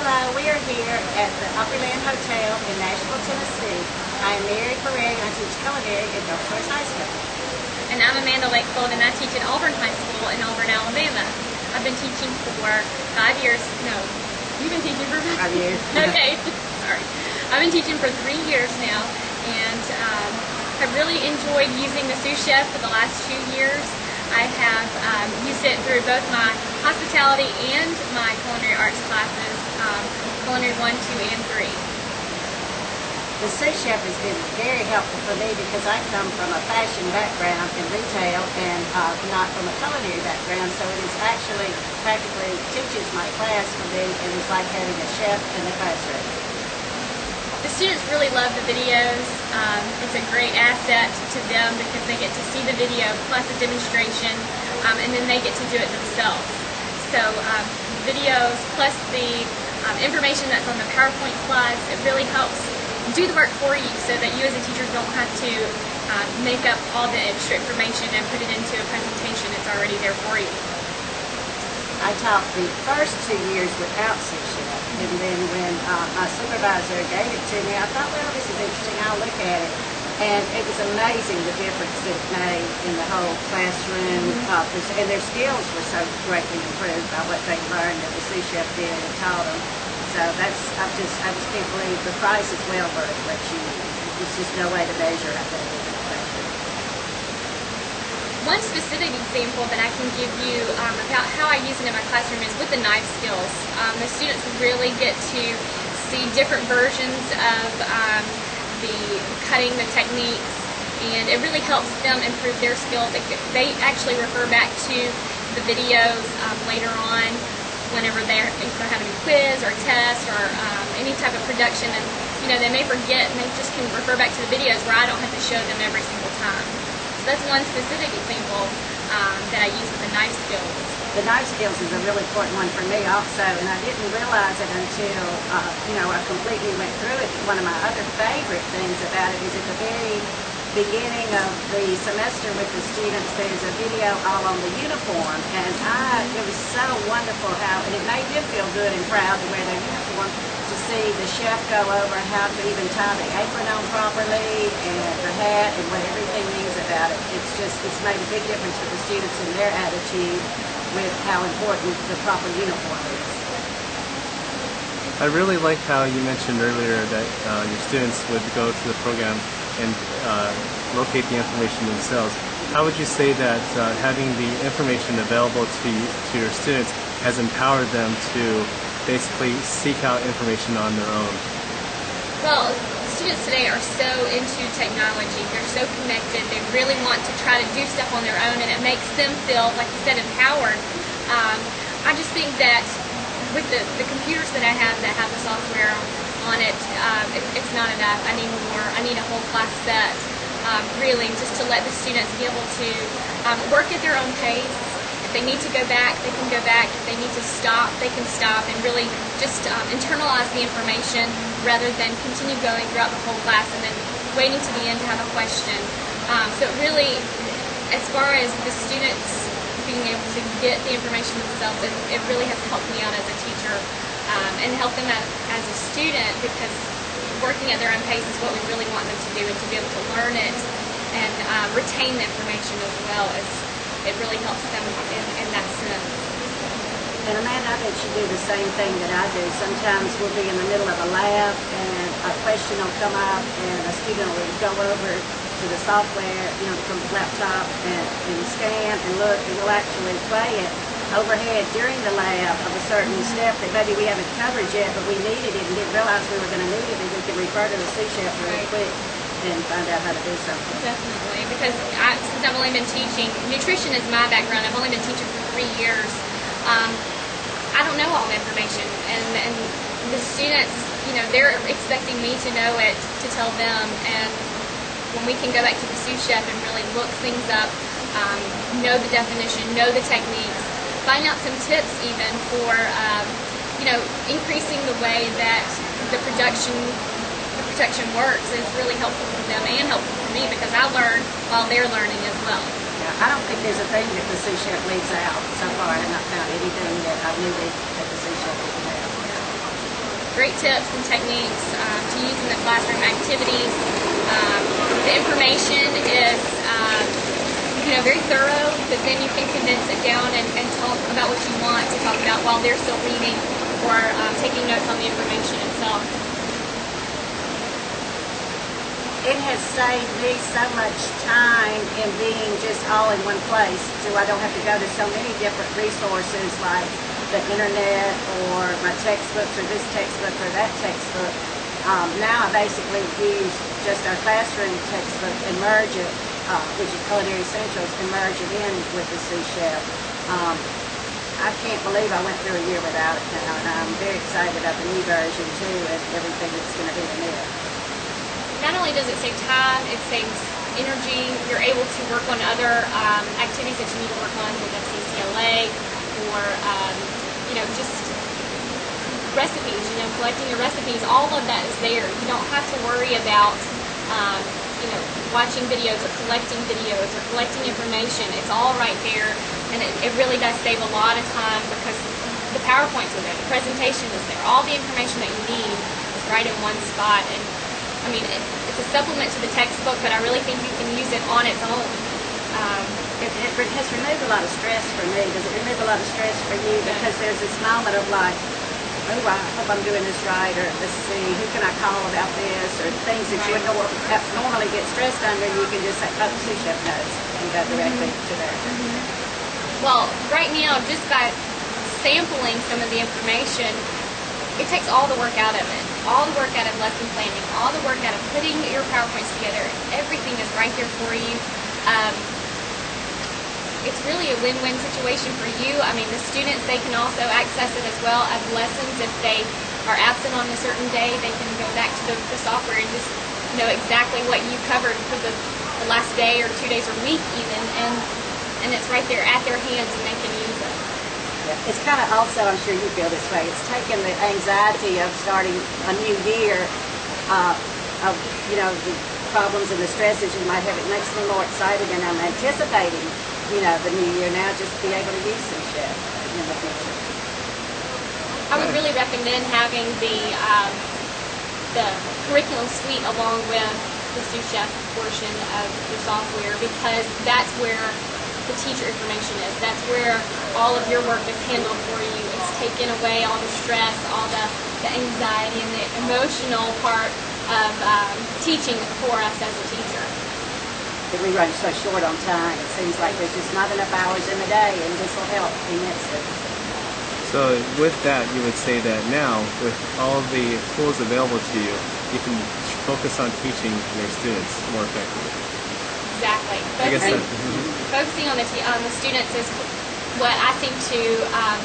Hello, we are here at the Opreyland Hotel in Nashville, Tennessee. I am Mary Perry and I teach culinary at Gulf Coast High School. And I'm Amanda Lakefold and I teach at Auburn High School in Auburn, Alabama. I've been teaching for 5 years. No, you've been teaching for 5 years. Okay, sorry. I've been teaching for 3 years now, and I've really enjoyed using the Sous Chef for the last 2 years. I have used it through both my hospitality and my culinary arts classes, culinary 1, 2, and 3. The Sous Chef has been very helpful for me because I come from a fashion background in retail and not from a culinary background, so it is actually practically teaches my class for me, and it's like having a chef in the classroom. The students really love the videos. It's a great asset to them because they get to see the video plus a demonstration, and then they get to do it themselves. So videos plus the information that's on the PowerPoint slides, it really helps do the work for you so that you as a teacher don't have to make up all the extra information and put it into a presentation. It's already there for you. I taught the first 2 years without Sous Chef, and then when my supervisor gave it to me, I thought, well, this is interesting, I'll look at it. And it was amazing the difference that it made in the whole classroom, and their skills were so greatly improved by what they learned that the Sous Chef did and taught them. So I just can't believe the price is well worth what you use. There's just no way to measure how good it is in the classroom. One specific example that I can give you about how I use it in my classroom is with the knife skills. The students really get to see different versions of the cutting, the techniques, and it really helps them improve their skills. They actually refer back to the videos later on whenever they're having a quiz or a test or any type of production, and they may forget and they just can refer back to the videos where I don't have to show them every single time. So that's one specific example that I use with the knife skills. The knife skills is a really important one for me also, and I didn't realize it until I completely went through it. One of my other favorite things about it is at the very beginning of the semester with the students, there's a video all on the uniform, and it was so wonderful and it made them feel good and proud to wear their uniform, to see the chef go over how to even tie the apron on properly and the hat and what everything means about it. It's made a big difference for the students in their attitude with how important the proper uniform is. I really liked how you mentioned earlier that your students would go to the program and locate the information themselves. How would you say that having the information available to your students has empowered them to basically seek out information on their own? Well, students today are so into technology. They're so connected. They really want to try to do stuff on their own, and it makes them feel, like you said, empowered. I just think that with the computers that I have that have the software on it, it's not enough. I need more. I need a whole class set, really, just to let the students be able to work at their own pace. If they need to go back, they can go back. If they need to stop, they can stop, and really just internalize the information rather than continue going throughout the whole class and then waiting to the end to have a question. So it really, as far as the students being able to get the information themselves, it really has helped me out as a teacher and helped them as a student, because working at their own pace is what we really want them to do, and to be able to learn it and retain the information as well. It really helps them in that sense. And Amanda, I bet you do the same thing that I do. Sometimes we'll be in the middle of a lab and a question will come up and a student will go over to the software, from the laptop and scan and look, and we'll actually play it overhead during the lab of a certain step that maybe we haven't covered yet, but we needed it and didn't realize we were going to need it, and we can refer to the Sous Chef really quick and find out how to do something. Definitely, because since I've only been teaching, nutrition is my background, I've only been teaching for 3 years. I don't know all the information, and the students, they're expecting me to know it, to tell them, and when we can go back to the Sous Chef and really look things up, know the definition, know the techniques, find out some tips even for, increasing the way that the production works is really helpful for them and helpful for me, because I learn while they're learning as well. Yeah, I don't think there's a thing that the Sous Chef leaves out so far. I have not found anything that I knew that the Sous Chef didn't have. great tips and techniques to use in the classroom activities. The information is very thorough, because then you can condense it down and talk about what you want to talk about while they're still reading or taking notes on the information itself. It has saved me so much time in being just all in one place, so I don't have to go to so many different resources like the internet or my textbooks or this textbook or that textbook. Now I basically use just our classroom textbook and merge it, which is Culinary Essentials, and merge it in with the Sous Chef. I can't believe I went through a year without it now, and I'm very excited about the new version too and everything that's going to be in there. Not only does it save time, it saves energy. You're able to work on other activities that you need to work on with FCCLA, or just recipes. Collecting your recipes. All of that is there. You don't have to worry about watching videos or collecting information. It's all right there, and it really does save a lot of time, because the PowerPoints are there, the presentation is there, all the information that you need is right in one spot. And it's a supplement to the textbook, but I really think you can use it on its own. It has removed a lot of stress for me. Does it remove a lot of stress for you? Because there's this moment of like, oh, I hope I'm doing this right, or let's see, who can I call about this, or things that you would normally get stressed under, you can just say, oh, the Sous Chef knows, and go directly to there. Well, right now, just by sampling some of the information, it takes all the work out of it. All the work out of lesson planning, all the work out of putting your PowerPoints together. Everything is right there for you. It's really a win-win situation for you. The students, they can also access it as well as lessons. If they are absent on a certain day, they can go back to the software and just know exactly what you covered for the last day or 2 days or week even, and it's right there at their hands, and they can use it. Yeah. It's kind of also, I'm sure you feel this way, it's taken the anxiety of starting a new year, of the problems and the stresses you might have. It makes me more excited, and I'm anticipating the new year now, just to be able to use Sous Chef in the future. I would really recommend having the curriculum suite along with the Sous Chef portion of your software, because that's where the teacher information is. That's where all of your work is handled for you. It's taken away all the stress, all the anxiety, and the emotional part of teaching for us as a teacher. We run so short on time. It seems like there's just not enough hours in the day, and this will help immensely. So with that, you would say that now, with all of the tools available to you, you can focus on teaching your students more effectively. Exactly. Focusing on the students is what I seem to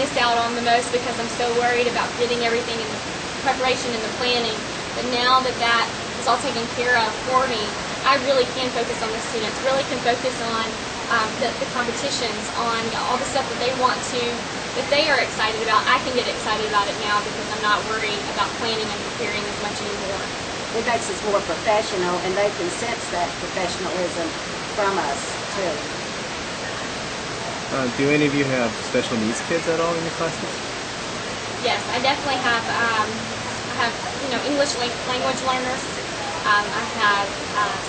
miss out on the most, because I'm so worried about getting everything in the preparation and the planning. But now that is all taken care of for me, I really can focus on the students, really can focus on the competitions, on all the stuff that they want to, that they are excited about. I can get excited about it now because I'm not worried about planning and preparing as much anymore. It makes us more professional, and they can sense that professionalism from us, too. Do any of you have special needs kids at all in your classes? Yes, I definitely have. I have, English language learners. I have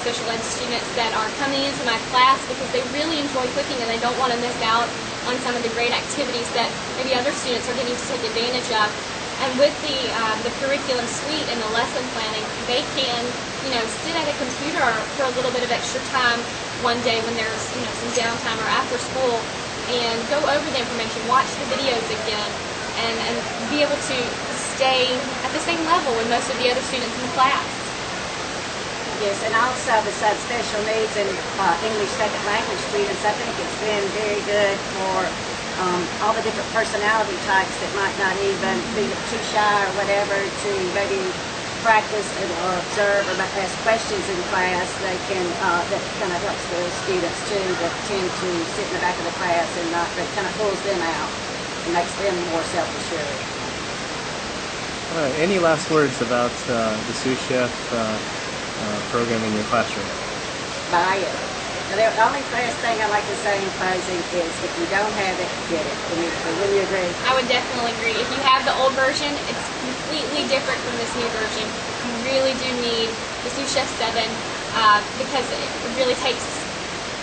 special ed students that are coming into my class because they really enjoy cooking, and they don't want to miss out on some of the great activities that maybe other students are getting to take advantage of. And with the curriculum suite and the lesson planning, they can, sit at a computer for a little bit of extra time one day when there's, some downtime or after school, and go over the information, watch the videos again, and be able to stay at the same level with most of the other students in the class. Yes, and also besides special needs and English second language students, I think it's been very good for all the different personality types that might not even be too shy or whatever to maybe practice or observe or ask questions in class. They can, that kind of helps the students too that tend to sit in the back of the class, and that kind of pulls them out and makes them more self-assured. All right, any last words about the Sous Chef program in your classroom? Buy it. The only last thing I like to say in closing is, if you don't have it, get it. Wouldn't you agree? I would definitely agree. If you have the old version, it's we differed from this new version. You really do need the Sous Chef 7 because it really takes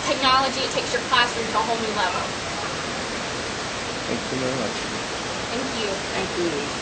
technology, it takes your classroom to a whole new level. Thank you very much. Thank you. Thank you.